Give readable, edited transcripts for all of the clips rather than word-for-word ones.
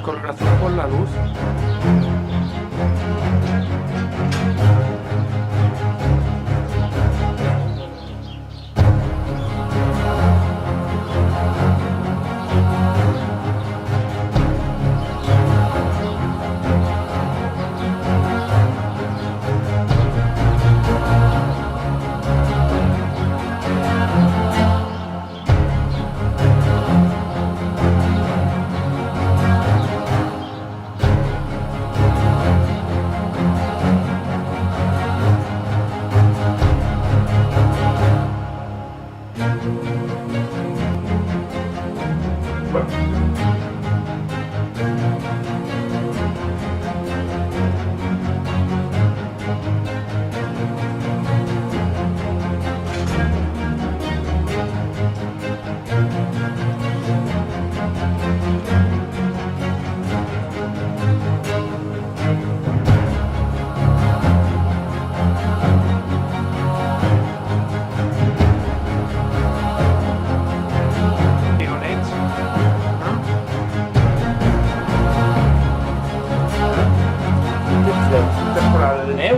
coloración por la luz. Temporada de neu.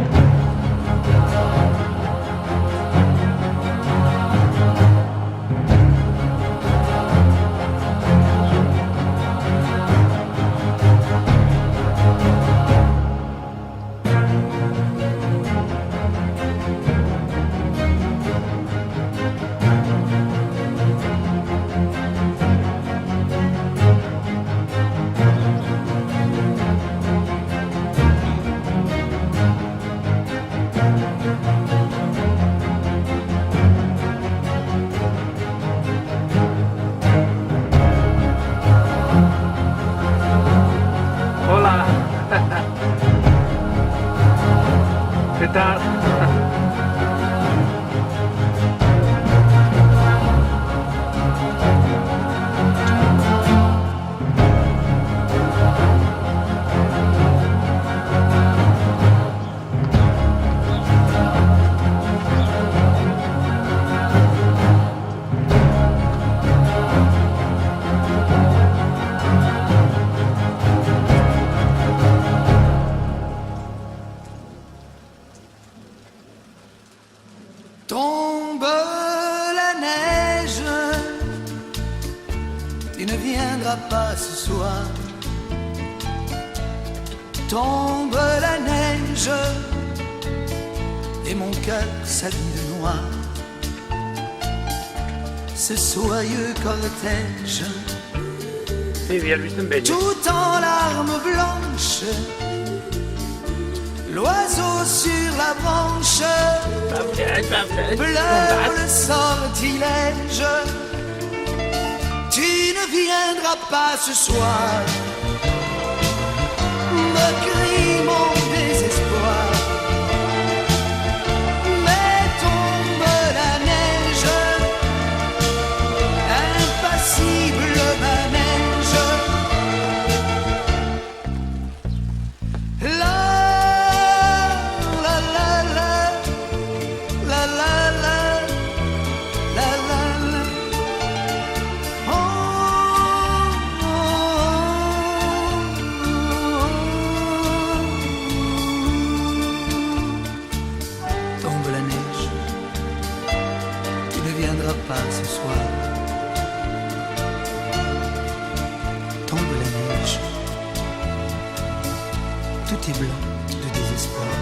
Hola. ¿Qué tal? Tombe la neige, tu ne viendras pas ce soir. Tombe la neige, et mon cœur s'habille de noir. Ce soyeux cortège, Sí, vi el visto en Bello. tout en larmes blanches, l'oiseau sur la branche pleure le sortilège. Tu ne viendras pas ce soir, me crie mon désespoir. Mais tombe la neige, impassible manège. La la la la la la la la la la. Oh, oh, oh. Tombe la neige, tu ne viendras pas ce soir. Tombe la neige, tout est blanc de désespoir.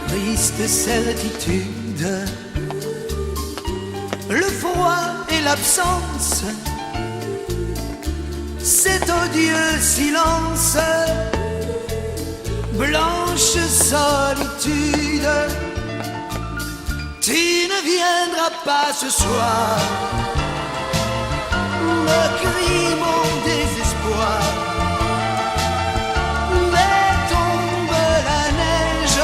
Triste certitude, le froid et l'absence, cet odieux silence, blanche solitude. Tu ne viendras pas ce soir, me crie mon désespoir. Mais tombe la neige,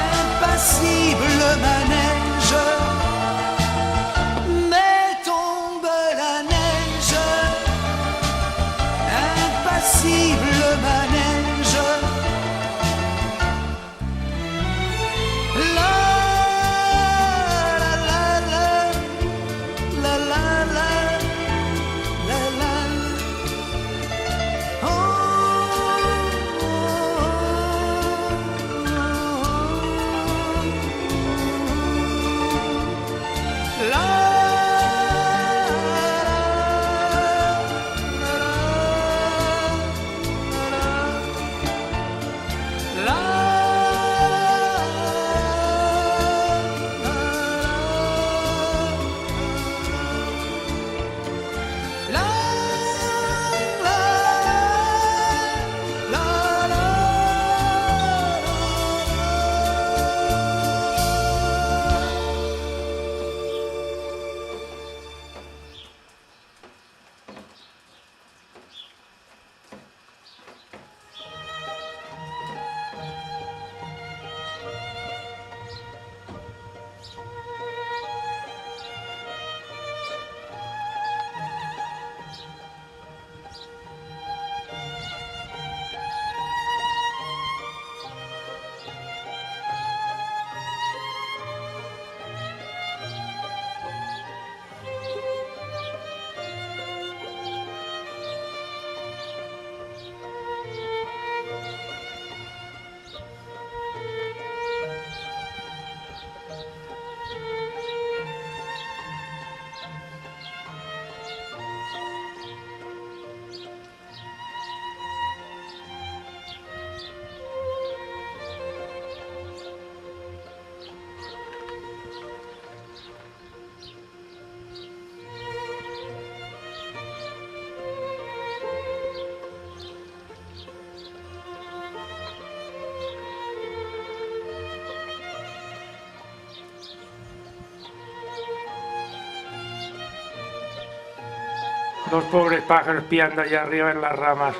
impassible manège. Mais tombe la neige, impassible manège. La la la la la la la Los pobres pájaros piando allá arriba en las ramas.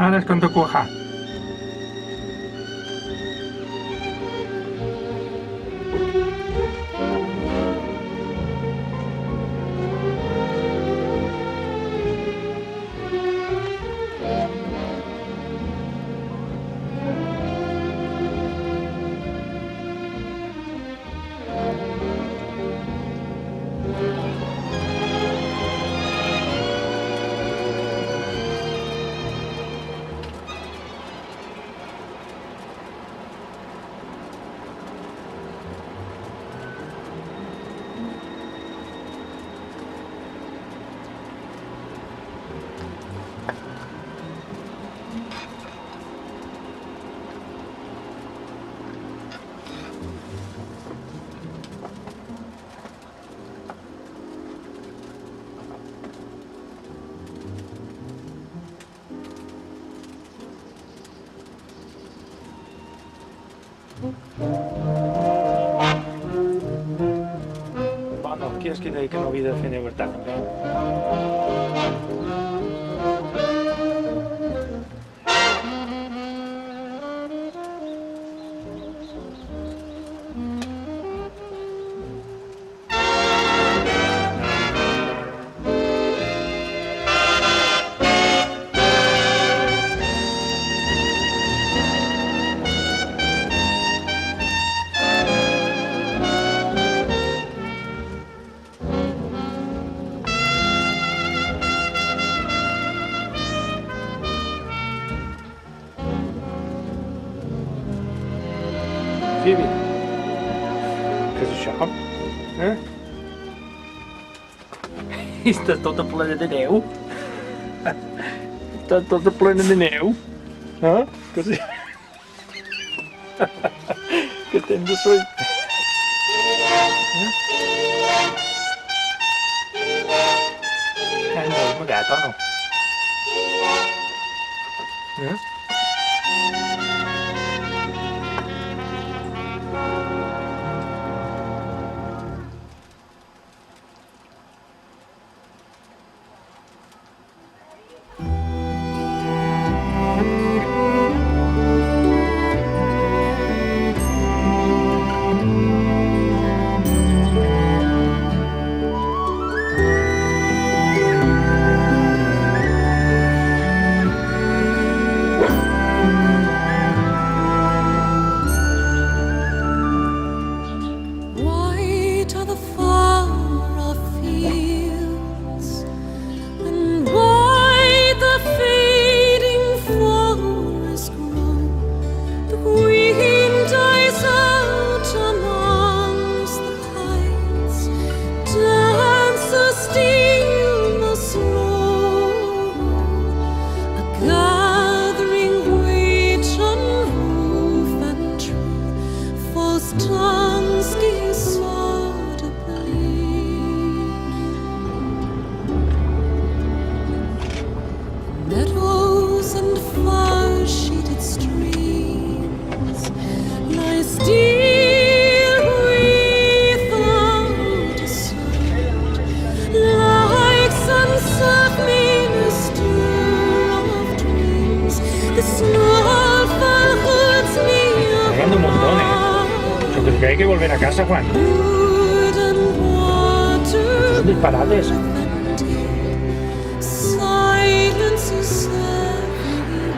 Ahora es cuando cuaja. Bueno, ¿quieres que no vi de cine verdad? Phoebe, because of shop. Eh? Està tota plena de neu. Està tota plena de neu. Eh? Così. Che tens de soi. Hai neu amagat o no? Eh? White are the far-off fields, and white the fading forest grow. The green dies out amongst the heights, dances steal the snow. A gathering wait on roof and tree, false tongues gaze audibly. Meadows and far-shaded streams lie still without a sound, like some soft minister of dreams. The snowfall hurts me Nevando un montón, Yo creo que hay que volver a casa, Juan. wood and water. Son disparates. Silence is everywhere.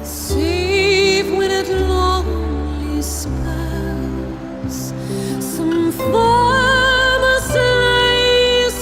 Save when it lonely spells, some farmer slays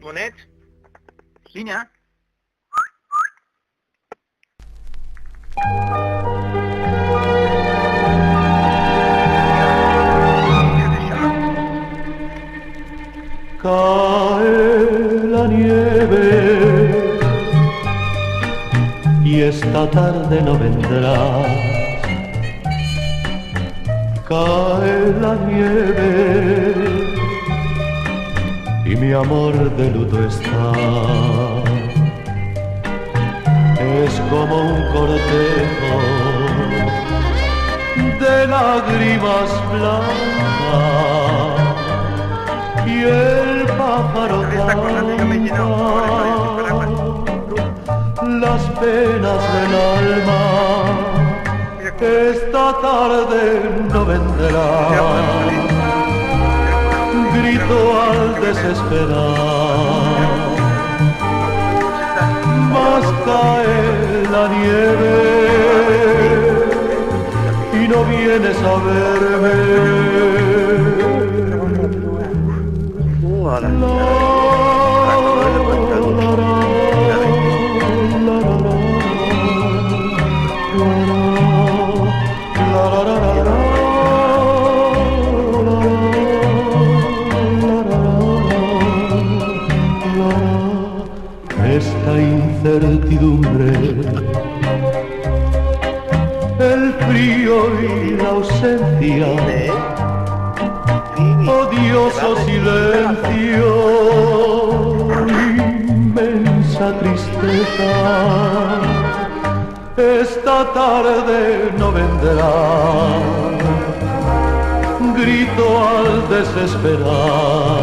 Bonet. Línea. Cae la nieve y esta tarde no vendrás. Cae la nieve y mi amor de luto está. Es como un cortejo de lágrimas blancas y el pájaro canta las penas del alma. Esta tarde no vendrá, grito al desesperar, mas cae la nieve y no vienes a verme. Esta incertidumbre, el frío y la ausencia, odioso silencio, inmensa tristeza, esta tarde no vendrá, grito al desesperar.